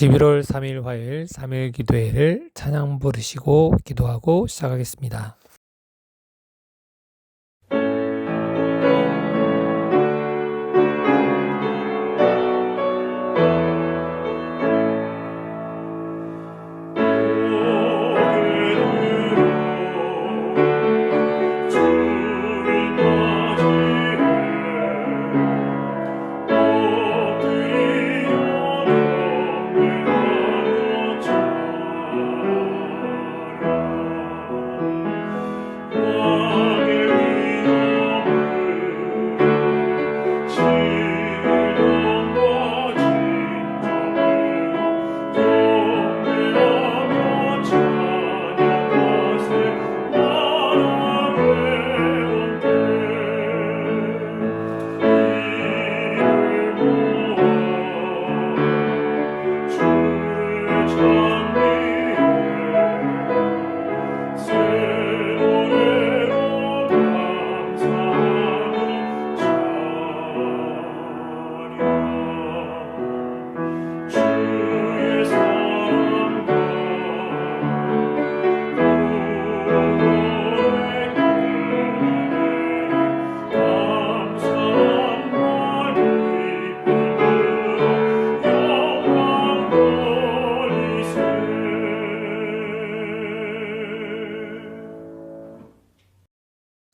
11월 3일 화요일 3일 기도회를 찬양 부르시고 기도하고 시작하겠습니다.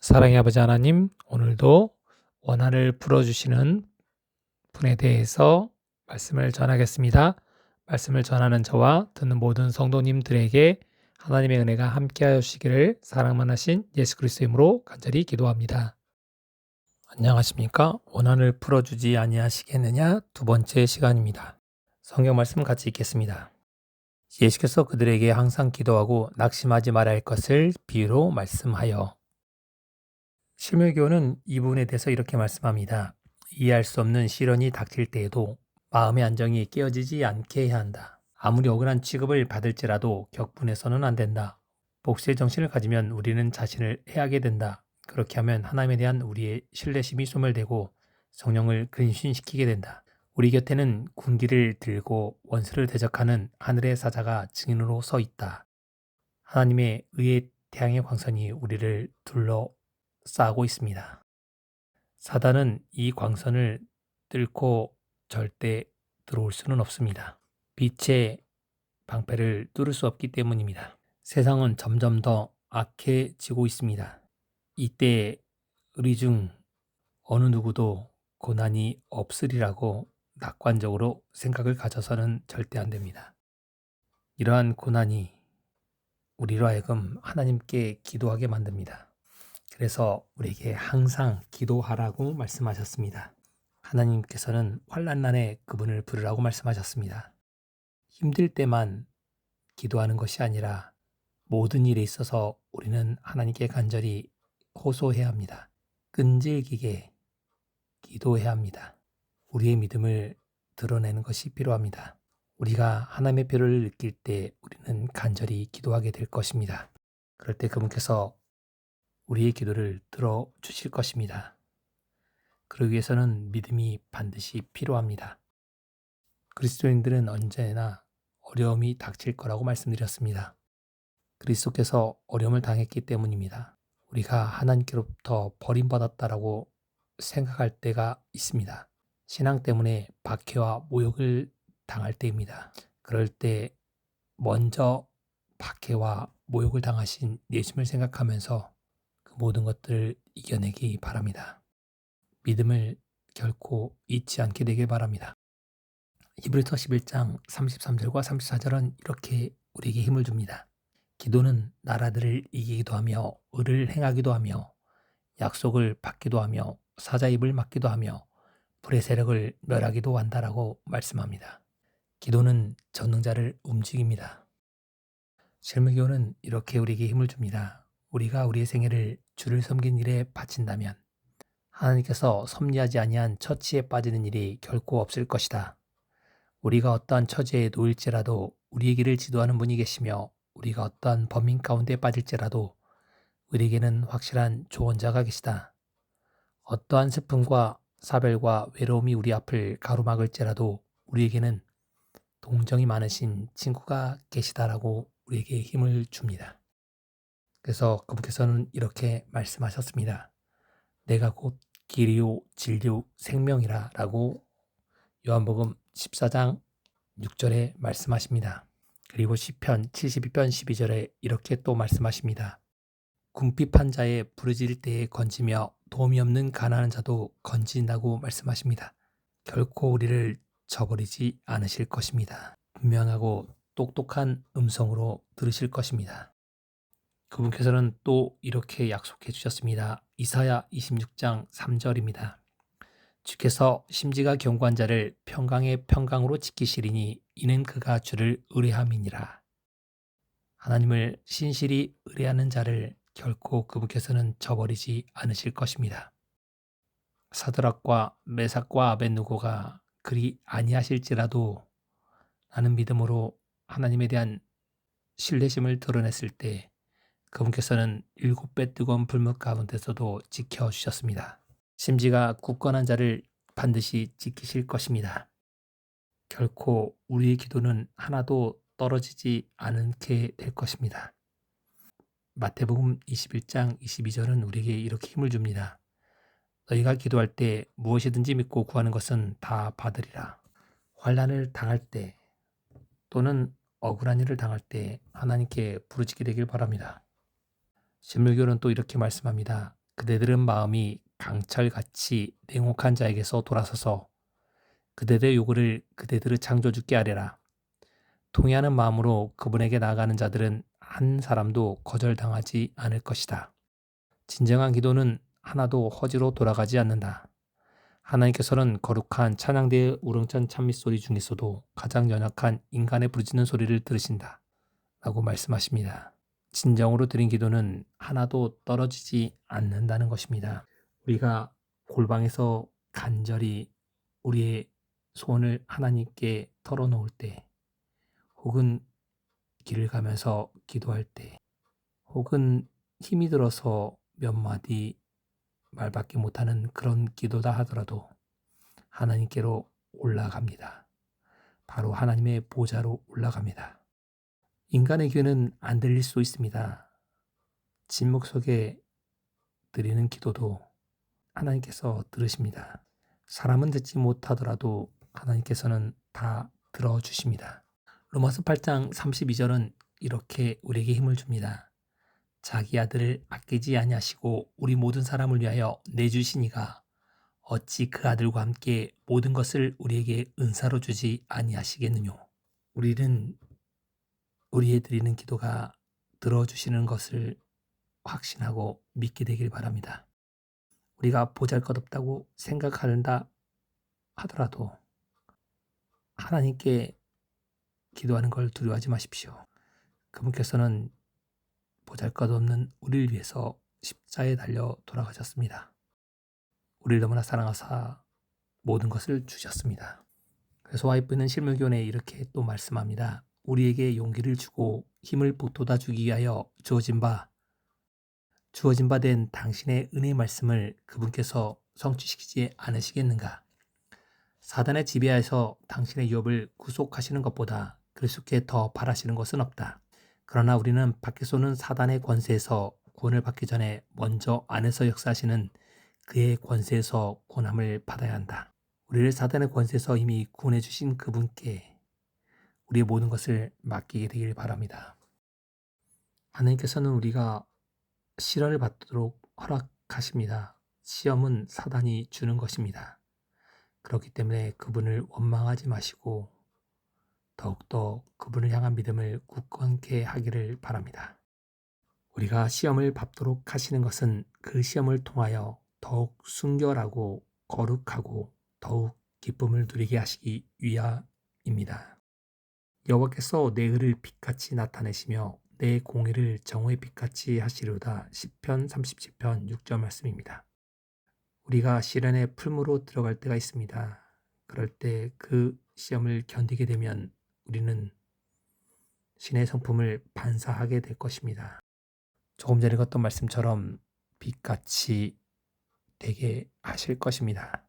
사랑의 아버지 하나님, 오늘도 원한을 풀어주시는 분에 대해서 말씀을 전하겠습니다. 말씀을 전하는 저와 듣는 모든 성도님들에게 하나님의 은혜가 함께하여 주시기를 사랑만 하신 예수 그리스도의 이름으로 간절히 기도합니다. 안녕하십니까? 원한을 풀어주지 아니하시겠느냐? 두 번째 시간입니다. 성경 말씀 같이 읽겠습니다. 예수께서 그들에게 항상 기도하고 낙심하지 말아야 할 것을 비유로 말씀하여. 실물교훈은 이 부분에 대해서 이렇게 말씀합니다. 이해할 수 없는 시련이 닥칠 때에도 마음의 안정이 깨어지지 않게 해야 한다. 아무리 억울한 취급을 받을지라도 격분해서는 안 된다. 복수의 정신을 가지면 우리는 자신을 해하게 된다. 그렇게 하면 하나님에 대한 우리의 신뢰심이 소멸되고 성령을 근신시키게 된다. 우리 곁에는 군기를 들고 원수를 대적하는 하늘의 사자가 증인으로 서 있다. 하나님의 의의 태양의 광선이 우리를 둘러싸고 있습니다. 사단은 이 광선을 뚫고 절대 들어올 수는 없습니다. 빛의 방패를 뚫을 수 없기 때문입니다. 세상은 점점 더 악해지고 있습니다. 이때 우리 중 어느 누구도 고난이 없으리라고 낙관적으로 생각을 가져서는 절대 안 됩니다. 이러한 고난이 우리로 하여금 하나님께 기도하게 만듭니다. 그래서 우리에게 항상 기도하라고 말씀하셨습니다. 하나님께서는 환난날에 그분을 부르라고 말씀하셨습니다. 힘들 때만 기도하는 것이 아니라 모든 일에 있어서 우리는 하나님께 간절히 호소해야 합니다. 끈질기게 기도해야 합니다. 우리의 믿음을 드러내는 것이 필요합니다. 우리가 하나님의 표를 느낄 때 우리는 간절히 기도하게 될 것입니다. 그럴 때 그분께서 우리의 기도를 들어주실 것입니다. 그러기 위해서는 믿음이 반드시 필요합니다. 그리스도인들은 언제나 어려움이 닥칠 거라고 말씀드렸습니다. 그리스도께서 어려움을 당했기 때문입니다. 우리가 하나님께로부터 버림받았다라고 생각할 때가 있습니다. 신앙 때문에 박해와 모욕을 당할 때입니다. 그럴 때 먼저 박해와 모욕을 당하신 예수님을 생각하면서 그 모든 것들을 이겨내기 바랍니다. 믿음을 결코 잊지 않게 되길 바랍니다. 히브리서 11장 33절과 34절은 이렇게 우리에게 힘을 줍니다. 기도는 나라들을 이기기도 하며 의를 행하기도 하며 약속을 받기도 하며 사자의 입을 막기도 하며 불의 세력을 멸하기도 한다라고 말씀합니다. 기도는 전능자를 움직입니다. 실무교훈은 이렇게 우리에게 힘을 줍니다. 우리가 우리의 생애를 주를 섬긴 일에 바친다면 하나님께서 섭리하지 아니한 처치에 빠지는 일이 결코 없을 것이다. 우리가 어떠한 처지에 놓일지라도 우리의 길을 지도하는 분이 계시며 우리가 어떠한 범인 가운데 빠질지라도 우리에게는 확실한 조언자가 계시다. 어떠한 슬픔과 사별과 외로움이 우리 앞을 가로막을지라도 우리에게는 동정이 많으신 친구가 계시다라고 우리에게 힘을 줍니다. 그래서 그분께서는 이렇게 말씀하셨습니다. 내가 곧 길이요 진리요 생명이라 라고 요한복음 14장 6절에 말씀하십니다. 그리고 시편 72편 12절에 이렇게 또 말씀하십니다. 궁핍한 자의 부르짖을 때에 건지며 도움이 없는 가난한 자도 건진다고 말씀하십니다. 결코 우리를 저버리지 않으실 것입니다. 분명하고 똑똑한 음성으로 들으실 것입니다. 그분께서는 또 이렇게 약속해 주셨습니다. 이사야 26장 3절입니다. 주께서 심지가 견고한 자를 평강의 평강으로 지키시리니 이는 그가 주를 의뢰함이니라. 하나님을 신실히 의뢰하는 자를 결코 그분께서는 저버리지 않으실 것입니다. 사드락과 메삭과 아벳느고가 그리 아니하실지라도 나는 믿음으로 하나님에 대한 신뢰심을 드러냈을 때 그분께서는 7배 뜨거운 불못 가운데서도 지켜주셨습니다. 심지가 굳건한 자를 반드시 지키실 것입니다. 결코 우리의 기도는 하나도 떨어지지 않게 될 것입니다. 마태복음 21장 22절은 우리에게 이렇게 힘을 줍니다. 너희가 기도할 때 무엇이든지 믿고 구하는 것은 다 받으리라. 환난을 당할 때 또는 억울한 일을 당할 때 하나님께 부르짖게 되길 바랍니다. 신물교는 또 이렇게 말씀합니다. 그대들은 마음이 강철같이 냉혹한 자에게서 돌아서서 그대들의 요구를 그대들의 창조주께 아뢰라. 통회하는 마음으로 그분에게 나아가는 자들은 한 사람도 거절당하지 않을 것이다. 진정한 기도는 하나도 허지로 돌아가지 않는다. 하나님께서는 거룩한 찬양대의 우렁찬 찬미 소리 중에서도 가장 연약한 인간의 부르짖는 소리를 들으신다. 라고 말씀하십니다. 진정으로 드린 기도는 하나도 떨어지지 않는다는 것입니다. 우리가 골방에서 간절히 우리의 소원을 하나님께 털어놓을 때, 혹은 길을 가면서 기도할 때, 혹은 힘이 들어서 몇 마디 말밖에 못하는 그런 기도다 하더라도 하나님께로 올라갑니다. 바로 하나님의 보좌로 올라갑니다. 인간의 귀는 안 들릴 수 있습니다. 침묵 속에 드리는 기도도 하나님께서 들으십니다. 사람은 듣지 못하더라도 하나님께서는 다 들어주십니다. 로마서 8장 32절은 이렇게 우리에게 힘을 줍니다. 자기 아들을 아끼지 아니하시고 우리 모든 사람을 위하여 내주시니가 어찌 그 아들과 함께 모든 것을 우리에게 은사로 주지 아니하시겠느뇨. 우리는 우리의 드리는 기도가 들어주시는 것을 확신하고 믿게 되길 바랍니다. 우리가 보잘것없다고 생각한다 하더라도 하나님께 기도하는 걸 두려워하지 마십시오. 그분께서는 보잘것없는 우리를 위해서 십자가에 달려 돌아가셨습니다. 우리를 너무나 사랑하사 모든 것을 주셨습니다. 그래서 와이프는 실물교훈에 이렇게 또 말씀합니다. 우리에게 용기를 주고 힘을 북돋아 주기 위하여 주어진 바 된 당신의 은혜의 말씀을 그분께서 성취시키지 않으시겠는가? 사단의 지배하에서 당신의 유업을 구속하시는 것보다 그리스도께 더 바라시는 것은 없다. 그러나 우리는 밖에서 오는 사단의 권세에서 구원을 받기 전에 먼저 안에서 역사하시는 그의 권세에서 구원함을 받아야 한다. 우리를 사단의 권세에서 이미 구원해 주신 그분께 우리의 모든 것을 맡기게 되길 바랍니다. 하나님께서는 우리가 시련을 받도록 허락하십니다. 시험은 사단이 주는 것입니다. 그렇기 때문에 그분을 원망하지 마시고 더욱더 그분을 향한 믿음을 굳건케 하기를 바랍니다. 우리가 시험을 받도록 하시는 것은 그 시험을 통하여 더욱 순결하고 거룩하고 더욱 기쁨을 누리게 하시기 위함입니다. 여호와께서 내 의를 빛같이 나타내시며 내 공의를 정오의 빛같이 하시려다. 시편 37편 6절 말씀입니다. 우리가 시련의 풀무로 들어갈 때가 있습니다. 그럴 때 그 시험을 견디게 되면 우리는 신의 성품을 반사하게 될 것입니다. 조금 전에 읽었던 말씀처럼 빛같이 되게 하실 것입니다.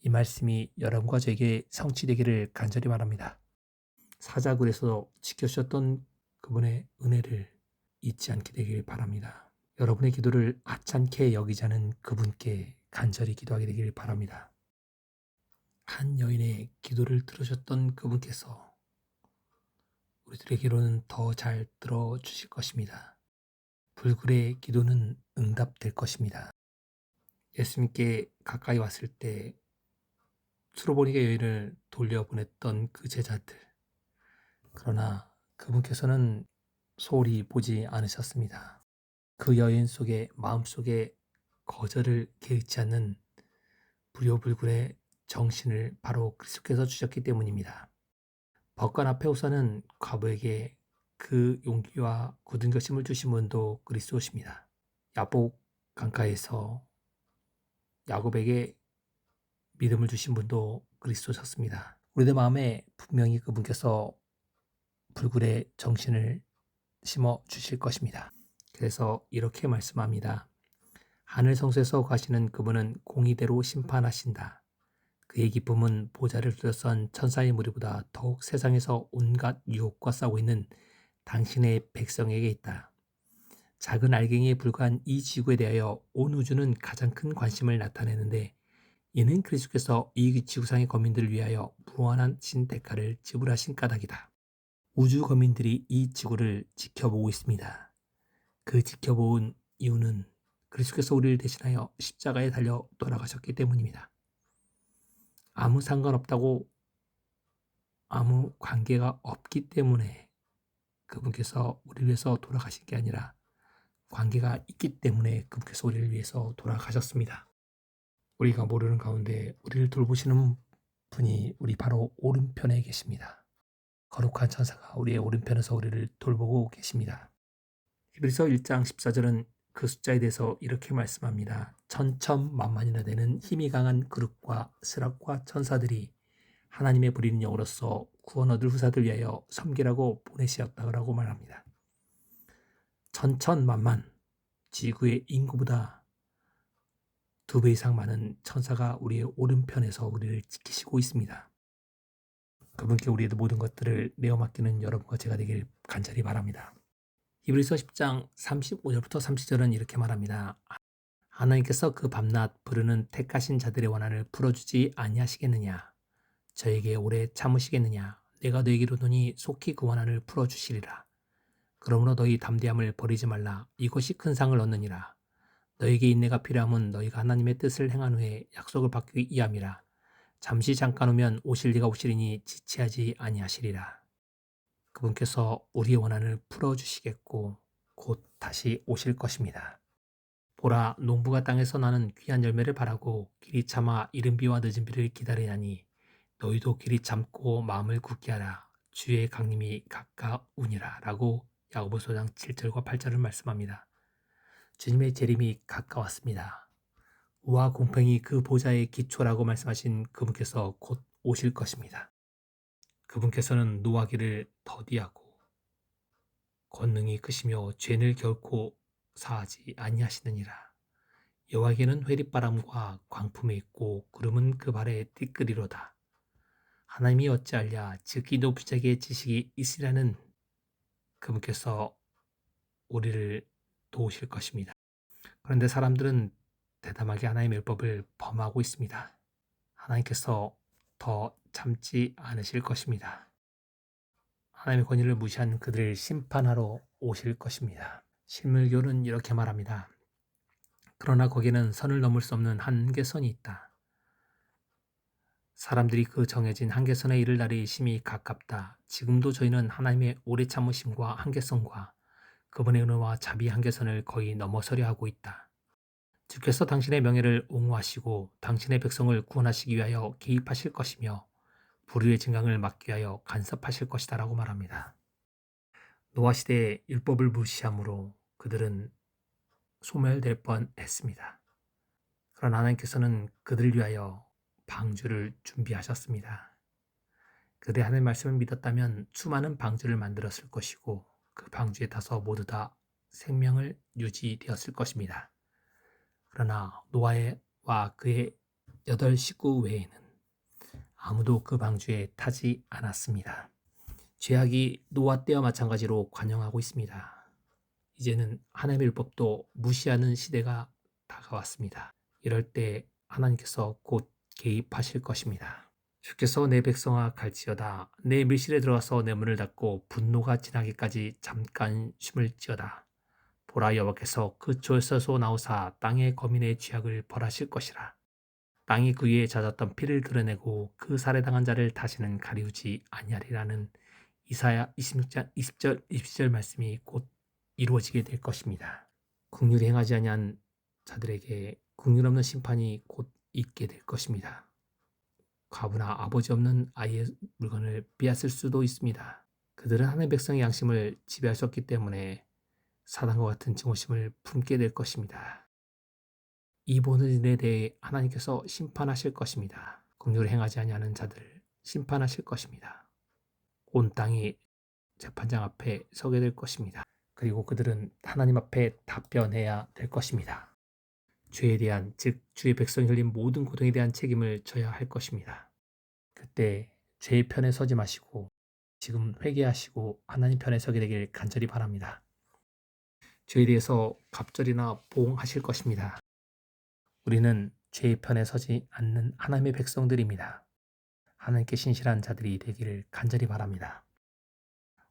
이 말씀이 여러분과 저에게 성취되기를 간절히 바랍니다. 사자굴에서 지켜주셨던 그분의 은혜를 잊지 않게 되길 바랍니다. 여러분의 기도를 하찮게 여기지 않은 그분께 간절히 기도하게 되길 바랍니다. 한 여인의 기도를 들으셨던 그분께서 우리들의 기도는 더 잘 들어주실 것입니다. 불굴의 기도는 응답될 것입니다. 예수님께 가까이 왔을 때 수로보니게 여인을 돌려보냈던 그 제자들, 그러나 그분께서는 소홀히 보지 않으셨습니다. 그 여인 속에 마음속에 거절을 개의치 않는 불효불굴의 정신을 바로 그리스도께서 주셨기 때문입니다. 법관 앞에 오서는 과부에게 그 용기와 굳은 결심을 주신 분도 그리스도십니다. 야복 강가에서 야곱에게 믿음을 주신 분도 그리스도셨습니다. 우리들 마음에 분명히 그분께서 불굴의 정신을 심어 주실 것입니다. 그래서 이렇게 말씀합니다. 하늘 성소에서 가시는 그분은 공의대로 심판하신다. 그의 기쁨은 보좌를 둘러싼 천사의 무리보다 더욱 세상에서 온갖 유혹과 싸우고 있는 당신의 백성에게 있다. 작은 알갱이에 불과한 이 지구에 대하여 온 우주는 가장 큰 관심을 나타내는데 이는 그리스도께서 이 지구상의 거민들을 위하여 무한하신 대가를 지불하신 까닭이다. 우주 거민들이 이 지구를 지켜보고 있습니다. 그 지켜본 이유는 그리스도께서 우리를 대신하여 십자가에 달려 돌아가셨기 때문입니다. 아무 상관없다고 아무 관계가 없기 때문에 그분께서 우리를 위해서 돌아가신 게 아니라 관계가 있기 때문에 그분께서 우리를 위해서 돌아가셨습니다. 우리가 모르는 가운데 우리를 돌보시는 분이 우리 바로 오른편에 계십니다. 거룩한 천사가 우리의 오른편에서 우리를 돌보고 계십니다. 히브리서 1장 14절은 그 숫자에 대해서 이렇게 말씀합니다. 천천만만이나 되는 힘이 강한 그룹과 스락과 천사들이 하나님의 부리는 영으로서 구원 얻을 후사들 위하여 섬기라고 보내시었다고 말합니다. 천천만만, 지구의 인구보다 2배 이상 많은 천사가 우리의 오른편에서 우리를 지키시고 있습니다. 그분께 우리의 모든 것들을 내어 맡기는 여러분과 제가 되길 간절히 바랍니다. 히브리서 10장 35절부터 30절은 이렇게 말합니다. 하나님께서 그 밤낮 부르는 택하신 자들의 원한을 풀어주지 아니하시겠느냐? 저에게 오래 참으시겠느냐? 내가 너에게 이르노니 속히 그 원한을 풀어주시리라. 그러므로 너희 담대함을 버리지 말라. 이것이 큰 상을 얻느니라. 너에게 인내가 필요함은 너희가 하나님의 뜻을 행한 후에 약속을 받기 위함이라. 잠시 잠깐 오면 오실 리가 오시리니 지체하지 아니하시리라. 그분께서 우리의 원한을 풀어주시겠고 곧 다시 오실 것입니다. 보라, 농부가 땅에서 나는 귀한 열매를 바라고 길이 참아 이른 비와 늦은 비를 기다리나니 너희도 길이 참고 마음을 굳게 하라. 주의 강림이 가까우니라. 라고 야고보서 5장 7절과 8절을 말씀합니다. 주님의 재림이 가까웠습니다. 우와 공평이 그 보좌의 기초라고 말씀하신 그분께서 곧 오실 것입니다. 그분께서는 노하기를 더디하고 권능이 크시며 죄를 결코 사하지 아니하시느니라. 여호와에게는 회립바람과 광풍이 있고 구름은 그 발에 띠끌이로다. 하나님이 어찌하랴 즉이 높은 자에게 지식이 있으라는 그분께서 우리를 도우실 것입니다. 그런데 사람들은 대담하게 하나님의 율법을 범하고 있습니다. 하나님께서 더 참지 않으실 것입니다. 하나님의 권위를 무시한 그들을 심판하러 오실 것입니다. 실물교는 이렇게 말합니다. 그러나 거기에는 선을 넘을 수 없는 한계선이 있다. 사람들이 그 정해진 한계선에 이를 날이 심히 가깝다. 지금도 저희는 하나님의 오래 참으심과 한계선과 그분의 은혜와 자비 한계선을 거의 넘어서려 하고 있다. 주께서 당신의 명예를 옹호하시고 당신의 백성을 구원하시기 위하여 개입하실 것이며 불의의 증강을 막기 위하여 간섭하실 것이다 라고 말합니다. 노아 시대의 율법을 무시함으로 그들은 소멸될 뻔했습니다. 그러나 하나님께서는 그들을 위하여 방주를 준비하셨습니다. 그들이 하나님의 말씀을 믿었다면 수많은 방주를 만들었을 것이고 그 방주에 타서 모두 다 생명을 유지되었을 것입니다. 그러나 노아와 그의 8 식구 외에는 아무도 그 방주에 타지 않았습니다. 죄악이 노아 때와 마찬가지로 관영하고 있습니다. 이제는 하나님의 율법도 무시하는 시대가 다가왔습니다. 이럴 때 하나님께서 곧 개입하실 것입니다. 주께서 내 백성아 갈지어다. 내 밀실에 들어가서 내 문을 닫고 분노가 지나기까지 잠깐 쉼을 지어다. 보라, 여호와께서 그 조에서 나오사 땅의 거민의 죄악을 벌하실 것이라. 땅이 그 위에 잦았던 피를 드러내고 그 살해당한 자를 다시는 가리우지 아니하리라는 이사야 26장 20절 22절 말씀이 곧 이루어지게 될 것입니다. 긍휼히 행하지 아니한 자들에게 긍휼 없는 심판이 곧 있게 될 것입니다. 과부나 아버지 없는 아이의 물건을 빼앗을 수도 있습니다. 그들은 하나님의 백성의 양심을 지배할 수 없기 때문에 사단과 같은 증오심을 품게 될 것입니다. 이 모든 일에 대해 하나님께서 심판하실 것입니다. 긍휼을 행하지 아니하는 자들 심판하실 것입니다. 온 땅이 재판장 앞에 서게 될 것입니다. 그리고 그들은 하나님 앞에 답변해야 될 것입니다. 죄에 대한, 즉 주의 백성이 흘린 모든 고통에 대한 책임을 져야 할 것입니다. 그때 죄의 편에 서지 마시고 지금 회개하시고 하나님 편에 서게 되길 간절히 바랍니다. 죄에 대해서 갑절이나 보응하실 것입니다. 우리는 죄의 편에 서지 않는 하나님의 백성들입니다. 하나님께 신실한 자들이 되기를 간절히 바랍니다.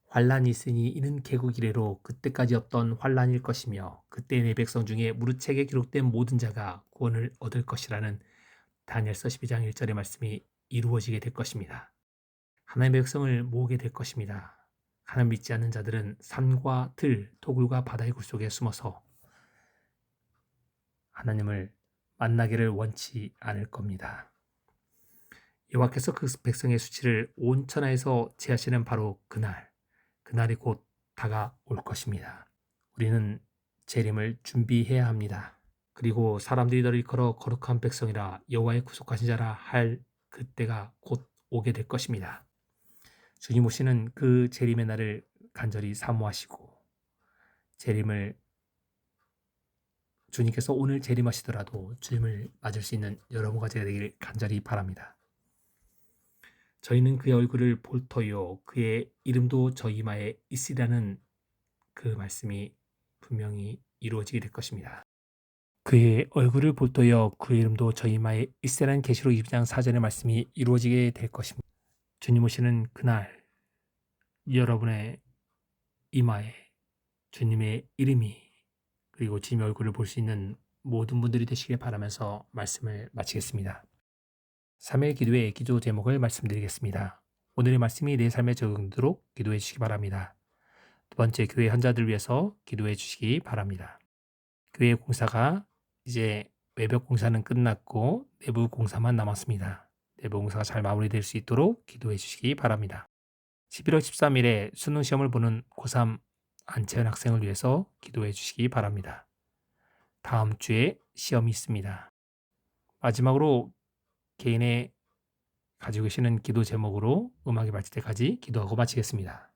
환란이 있으니 이는 개국 이래로 그때까지 없던 환란일 것이며 그때 내 백성 중에 무릇책에 기록된 모든 자가 구원을 얻을 것이라는 다니엘서 12장 1절의 말씀이 이루어지게 될 것입니다. 하나님의 백성을 모으게 될 것입니다. 하나님 믿지 않는 자들은 산과 들, 토굴과 바다의 굴 속에 숨어서 하나님을 만나기를 원치 않을 겁니다. 여호와께서 그 백성의 수치를 온 천하에서 제하시는 바로 그날이 곧 다가올 것입니다. 우리는 재림을 준비해야 합니다. 그리고 사람들이 너를 일컬어 거룩한 백성이라 여호와의 구속하신 자라 할 그때가 곧 오게 될 것입니다. 주님 오시는 그 재림의 날을 간절히 사모하시고 주님께서 오늘 재림하시더라도 주님을 맞을 수 있는 여러분과 제가 되기를 간절히 바랍니다. 저희는 그의 얼굴을 볼 터요 그의 이름도 저희 이마에 있으리라는 그 말씀이 분명히 이루어지게 될 것입니다. 그의 얼굴을 볼 터요 그의 이름도 저희 이마에 있으리라는 계시록 22장 4절의 말씀이 이루어지게 될 것입니다. 주님 오시는 그날 여러분의 이마에 주님의 이름이 그리고 주님의 얼굴을 볼 수 있는 모든 분들이 되시길 바라면서 말씀을 마치겠습니다. 3일 기도의 기도 제목을 말씀드리겠습니다. 오늘의 말씀이 내 삶에 적용되도록 기도해 주시기 바랍니다. 두 번째, 교회 환자들 위해서 기도해 주시기 바랍니다. 교회 공사가 이제 외벽 공사는 끝났고 내부 공사만 남았습니다. 내부 공사가 잘 마무리될 수 있도록 기도해 주시기 바랍니다. 11월 13일에 수능 시험을 보는 고3 안채연 학생을 위해서 기도해 주시기 바랍니다. 다음 주에 시험이 있습니다. 마지막으로 개인의 가지고 계시는 기도 제목으로 음악이 마칠 때까지 기도하고 마치겠습니다.